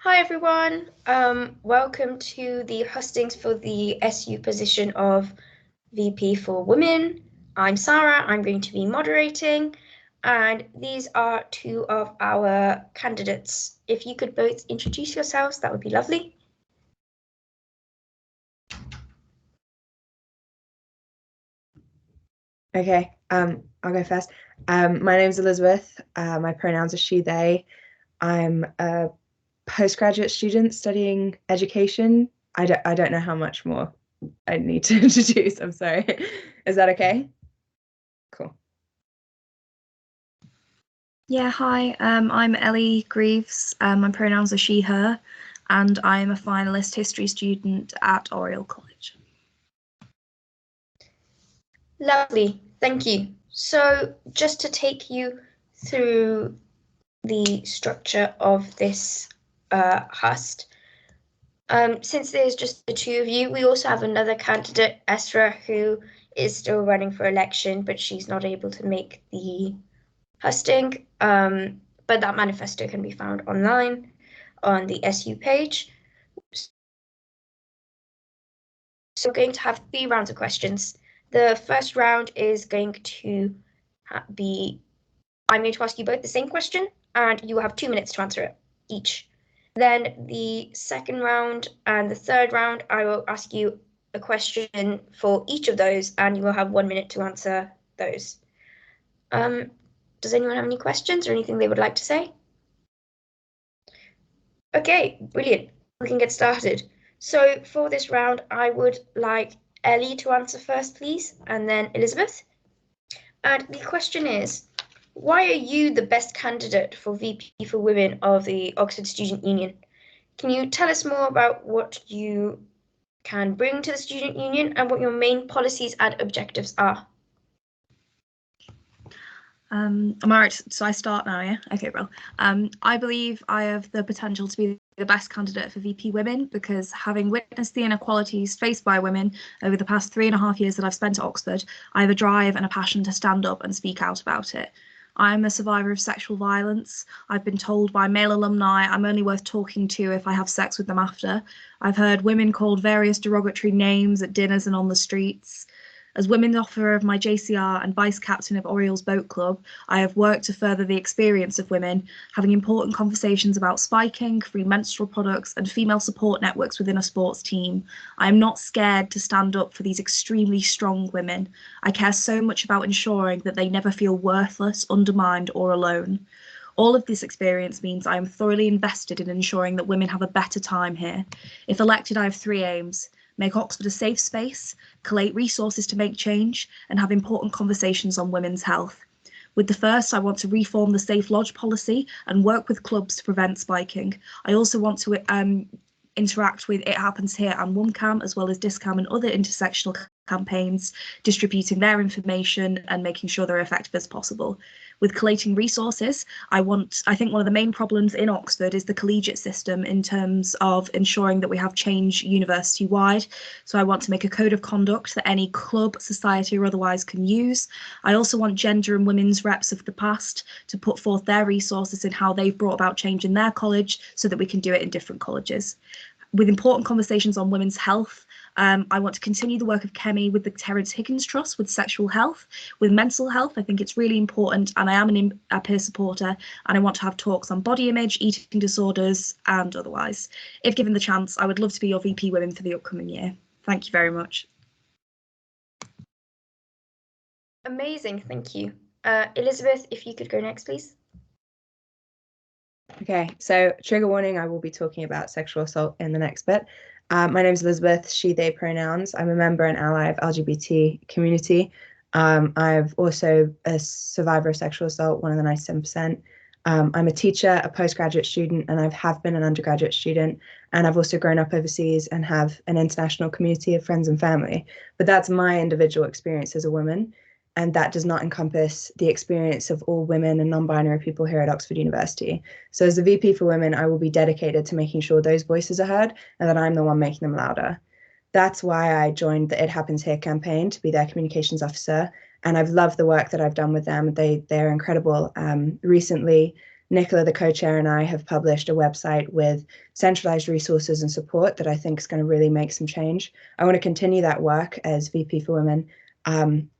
Hi everyone, welcome to the hustings for the SU position of VP for Women. I'm Sarah, I'm going to be moderating, and these are two of our candidates. If you could both introduce yourselves, that would be lovely. Okay, I'll go first. My name's Elizabeth. My pronouns are she, they. I'm a postgraduate student studying education. I don't know how much more I need to introduce. I'm sorry. Is that okay? Cool. Yeah, hi, I'm Ellie Greaves. My pronouns are she, her, and I'm a finalist history student at Oriel College. Lovely, thank you. So just to take you through the structure of this hust, since there's just the two of you, we also have another candidate, Esra, who is still running for election, but she's not able to make the husting. But that manifesto can be found online on the SU page. So we're going to have 3 rounds of questions. The first round is going to be, I'm going to ask you both the same question, and you will have 2 minutes to answer it each. Then the second round and the third round, I will ask you a question for each of those, and you will have 1 minute to answer those. Does anyone have any questions or anything they would like to say? Okay, brilliant. We can get started. So for this round, I would like Ellie to answer first, please, and then Elizabeth. And the question is, why are you the best candidate for VP for Women of the Oxford Student Union? Can you tell us more about what you can bring to the student union and what your main policies and objectives are? Am I right? So I start now, yeah? Okay, well, I believe I have the potential to be the best candidate for VP Women because having witnessed the inequalities faced by women over the past 3.5 years that I've spent at Oxford, I have a drive and a passion to stand up and speak out about it. I'm a survivor of sexual violence. I've been told by male alumni I'm only worth talking to if I have sex with them after. I've heard women called various derogatory names at dinners and on the streets. As women's officer of my JCR and vice captain of Oriel's Boat Club, I have worked to further the experience of women, having important conversations about spiking, free menstrual products, and female support networks within a sports team. I am not scared to stand up for these extremely strong women. I care so much about ensuring that they never feel worthless, undermined, or alone. All of this experience means I am thoroughly invested in ensuring that women have a better time here. If elected, I have 3 aims: make Oxford a safe space, collate resources to make change, and have important conversations on women's health. With the first, I want to reform the Safe Lodge policy and work with clubs to prevent spiking. I also want to interact with It Happens Here and WOMCAM, as well as DISCAM and other intersectional campaigns, distributing their information and making sure they're effective as possible. With collating resources, I think one of the main problems in Oxford is the collegiate system in terms of ensuring that we have change university-wide. So I want to make a code of conduct that any club, society or otherwise can use. I also want gender and women's reps of the past to put forth their resources in how they've brought about change in their college so that we can do it in different colleges. With important conversations on women's health, I want to continue the work of Kemi with the Terence Higgins Trust with sexual health. With mental health, I think it's really important, and I am a peer supporter, and I want to have talks on body image, eating disorders, and otherwise. If given the chance, I would love to be your VP Women for the upcoming year. Thank you very much. Amazing, thank you. Elizabeth, if you could go next, please. Okay, so trigger warning, I will be talking about sexual assault in the next bit. My name is Elizabeth, she, they pronouns. I'm a member and ally of LGBT community. I've also a survivor of sexual assault, one of the 97%. I'm a teacher, a postgraduate student, and I have been an undergraduate student. And I've also grown up overseas and have an international community of friends and family. But that's my individual experience as a woman. And that does not encompass the experience of all women and non-binary people here at Oxford University. So as the VP for Women, I will be dedicated to making sure those voices are heard and that I'm the one making them louder. That's why I joined the It Happens Here campaign to be their communications officer. And I've loved the work that I've done with them. They're incredible. Recently, Nicola, the co-chair, and I have published a website with centralized resources and support that I think is going to really make some change. I want to continue that work as VP for Women,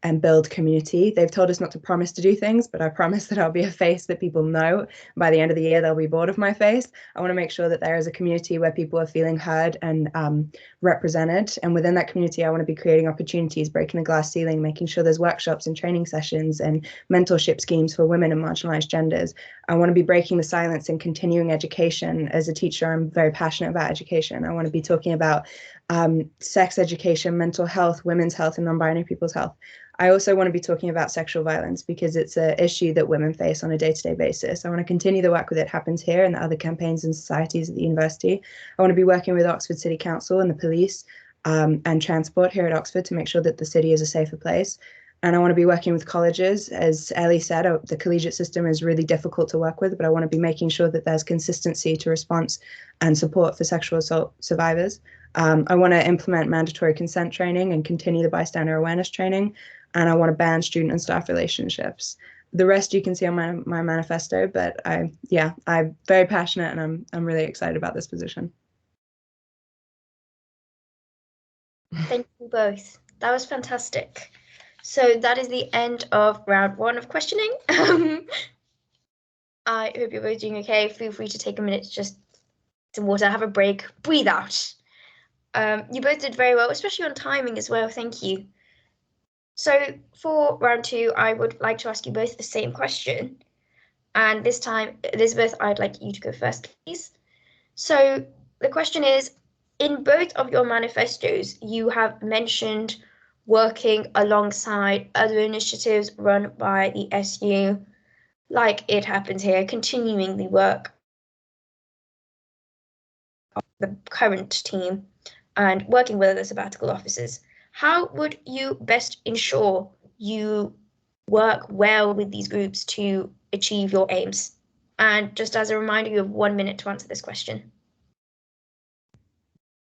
and build community. They've told us not to promise to do things, but I promise that I'll be a face that people know. By the end of the year, they'll be bored of my face. I want to make sure that there is a community where people are feeling heard and represented. And within that community, I want to be creating opportunities, breaking the glass ceiling, making sure there's workshops and training sessions and mentorship schemes for women and marginalized genders. I want to be breaking the silence and continuing education. As a teacher, I'm very passionate about education. I want to be talking about sex education, mental health, women's health, and non-binary people's health. I also want to be talking about sexual violence because it's an issue that women face on a day-to-day basis. I want to continue the work with It Happens Here and the other campaigns and societies at the university. I want to be working with Oxford City Council and the police and transport here at Oxford to make sure that the city is a safer place. And I want to be working with colleges. As Ellie said, the collegiate system is really difficult to work with, but I want to be making sure that there's consistency to response and support for sexual assault survivors. I want to implement mandatory consent training and continue the bystander awareness training. And I want to ban student and staff relationships. The rest you can see on my manifesto, but I'm very passionate and I'm really excited about this position. Thank you both. That was fantastic. So that is the end of round 1 of questioning. I hope you're both doing okay. Feel free to take a minute to just some water, have a break, breathe out. You both did very well, especially on timing as well. Thank you. So for round 2, I would like to ask you both the same question. And this time, Elizabeth, I'd like you to go first, please. So the question is, in both of your manifestos, you have mentioned working alongside other initiatives run by the SU, like It Happens Here, continuing the work of the current team and working with other sabbatical officers. How would you best ensure you work well with these groups to achieve your aims? And just as a reminder, you have 1 minute to answer this question.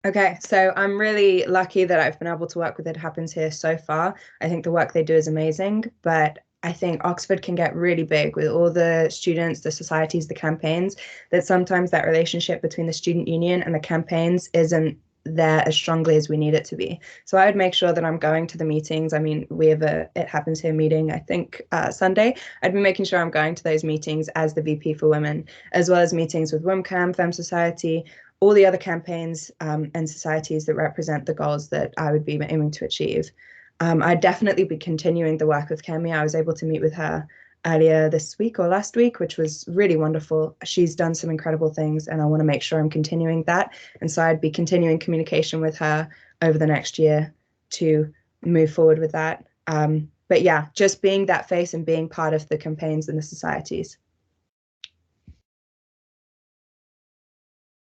Okay, so I'm really lucky that I've been able to work with It Happens Here so far. I think the work they do is amazing, but I think Oxford can get really big with all the students, the societies, the campaigns, that sometimes that relationship between the student union and the campaigns isn't there as strongly as we need it to be. So I would make sure that I'm going to the meetings. I mean, we have a It Happens Here meeting, I think Sunday. I'd be making sure I'm going to those meetings as the VP for Women, as well as meetings with WOMCAM, Femme Society, all the other campaigns and societies that represent the goals that I would be aiming to achieve. I'd definitely be continuing the work with Kemi. I was able to meet with her earlier this week or last week, which was really wonderful. She's done some incredible things and I want to make sure I'm continuing that. And so I'd be continuing communication with her over the next year to move forward with that. But yeah, just being that face and being part of the campaigns and the societies.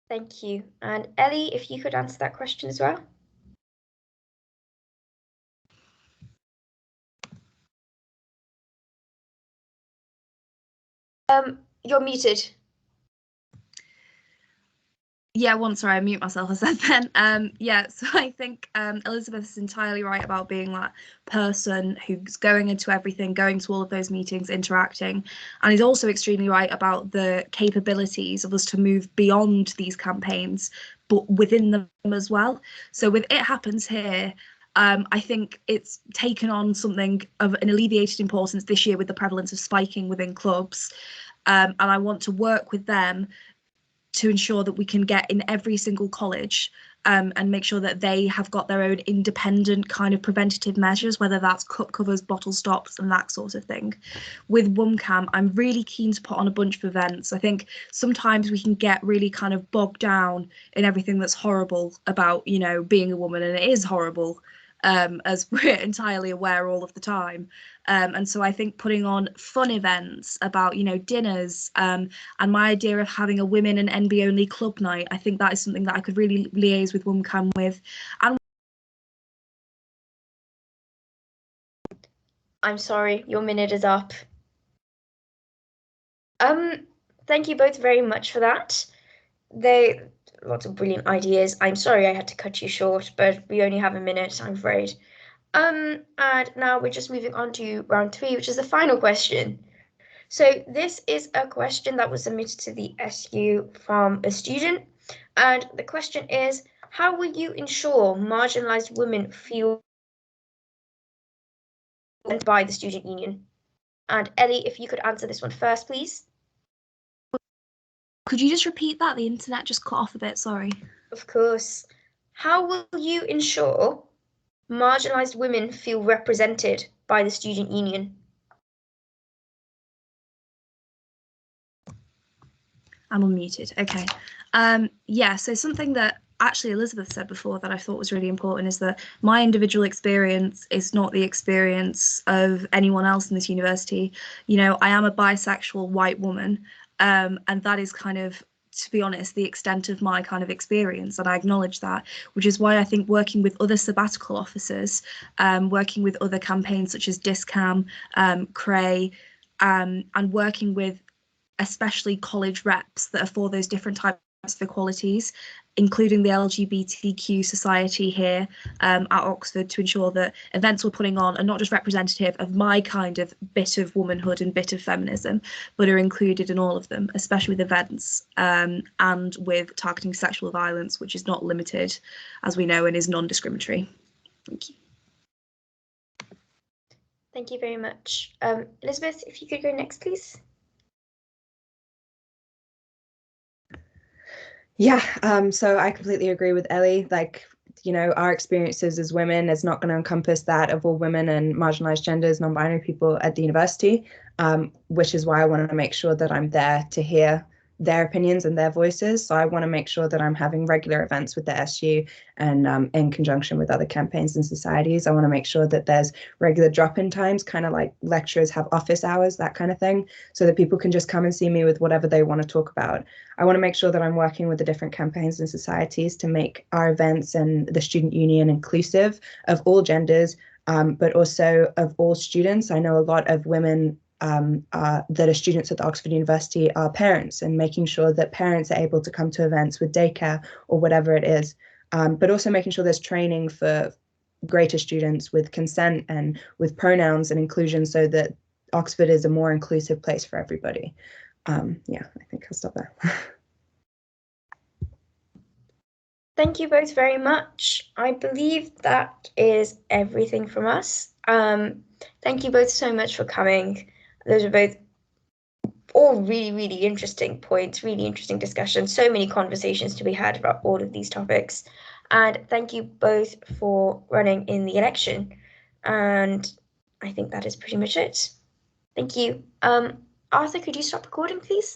Thank you. And Ellie, if you could answer that question as well. You're muted. Yeah, sorry, I mute myself, I said then. Yeah, so I think Elizabeth is entirely right about being that person who's going into everything, going to all of those meetings, interacting. And he's also extremely right about the capabilities of us to move beyond these campaigns, but within them as well. So with It Happens Here, I think it's taken on something of an alleviated importance this year with the prevalence of spiking within clubs. And I want to work with them to ensure that we can get in every single college and make sure that they have got their own independent kind of preventative measures, whether that's cup covers, bottle stops, and that sort of thing. With WOMCAM, I'm really keen to put on a bunch of events. I think sometimes we can get really kind of bogged down in everything that's horrible about, you know, being a woman, and it is horrible. As we're entirely aware all of the time. And so I think putting on fun events about, you know, dinners and my idea of having a women and NB only club night, I think that is something that I could really liaise with WOMCAM with. And I'm sorry, your minute is up. Thank you both very much for that. Lots of brilliant ideas. I'm sorry I had to cut you short, but we only have a minute, I'm afraid. And now we're just moving on to round 3, which is the final question. So this is a question that was submitted to the SU from a student, and the question is, how will you ensure marginalized women feel by the student union? And Ellie, if you could answer this one first, please. Could you just repeat that? The internet just cut off a bit, sorry. Of course. How will you ensure marginalized women feel represented by the student union? I'm unmuted. Okay. Yeah, so something that actually Elizabeth said before that I thought was really important is that my individual experience is not the experience of anyone else in this university. You know, I am a bisexual white woman, and that is kind of, to be honest, the extent of my kind of experience, and I acknowledge that, which is why I think working with other sabbatical officers, working with other campaigns such as Discam, Cray, and working with especially college reps that are for those different types of equalities, including the LGBTQ society here at Oxford, to ensure that events we're putting on are not just representative of my kind of bit of womanhood and bit of feminism, but are included in all of them, especially with events and with targeting sexual violence, which is not limited, as we know, and is non-discriminatory. Thank you. Thank you very much. Elizabeth, if you could go next, please. Yeah, so I completely agree with Ellie. Like, you know, our experiences as women is not going to encompass that of all women and marginalized genders, non-binary people at the university, which is why I want to make sure that I'm there to hear their opinions and their voices. So I want to make sure that I'm having regular events with the SU and in conjunction with other campaigns and societies. I want to make sure that there's regular drop-in times, kind of like lecturers have office hours, that kind of thing, so that people can just come and see me with whatever they want to talk about. I want to make sure that I'm working with the different campaigns and societies to make our events and the student union inclusive of all genders, but also of all students. I know a lot of women that are students at the Oxford University are parents, and making sure that parents are able to come to events with daycare or whatever it is, but also making sure there's training for greater students with consent and with pronouns and inclusion, so that Oxford is a more inclusive place for everybody. Yeah, I think I'll stop there. Thank you both very much. I believe that is everything from us. Thank you both so much for coming. Those are both all really, really interesting points, really interesting discussions, so many conversations to be had about all of these topics. And thank you both for running in the election. And I think that is pretty much it. Thank you. Arthur, could you stop recording, please?